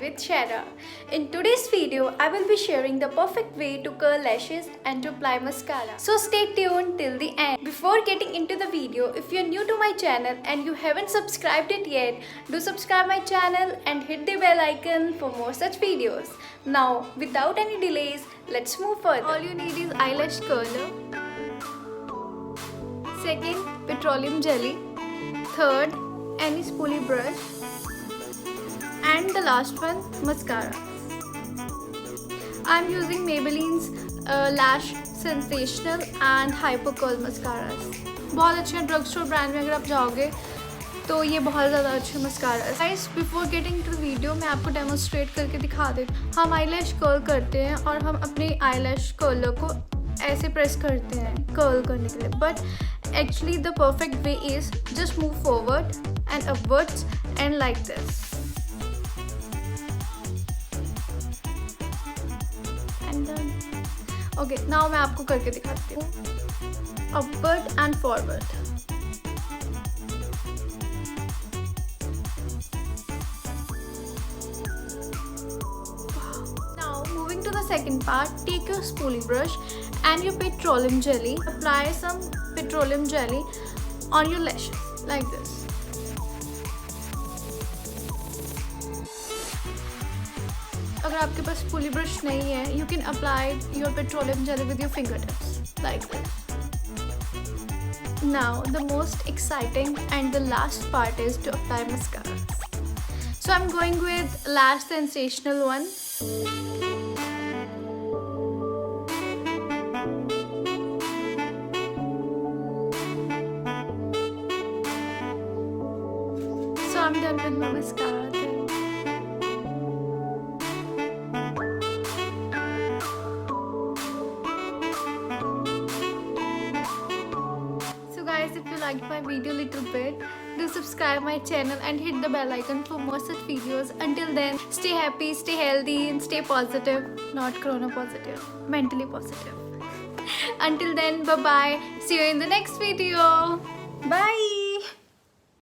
Shinewithshaira. In today's video, I will be sharing the perfect way to curl lashes and to apply mascara. So stay tuned till the end. Before getting into the video, if you're new to my channel and you haven't subscribed it yet, do subscribe my channel and hit the bell icon for more such videos. Now, without any delays, let's move further. All you need is eyelash curler. Second, petroleum jelly. Third, any spoolie brush. And the last one, mascara. I'm using Maybelline's Lash Sensational and Hyper Curl mascaras. बहुत अच्छे drug store brand में अगर आप जाओगे तो ये बहुत ज़्यादा अच्छे मस्कारा है. Guys, before getting to video मैं आपको डेमोन्स्ट्रेट करके दिखा देती हूँ. हम आईलैश कर्ल करते हैं और हम अपने आईलैश कर्लर को ऐसे प्रेस करते हैं कर्ल करने के लिए. But actually the perfect way is just move forward and upwards and like this. Okay, now मैं आपको करके दिखाती हूँ. Upward and forward. Now moving to the second part, take your spoolie brush and your petroleum jelly. Apply some petroleum jelly on your lashes like this. अगर आपके पास spoolie brush नहीं है, you can apply your petroleum jelly with your fingertips like this. Now the most exciting and the last part is to apply mascara. So I'm going with Lash Sensational one. So I'm done with my mascara thing. So guys, if you liked my video little bit, do subscribe my channel and hit the bell icon for more such videos. Until then, stay happy, stay healthy and stay positive. Not corona positive, mentally positive. Until then, bye bye. See you in the next video. Bye.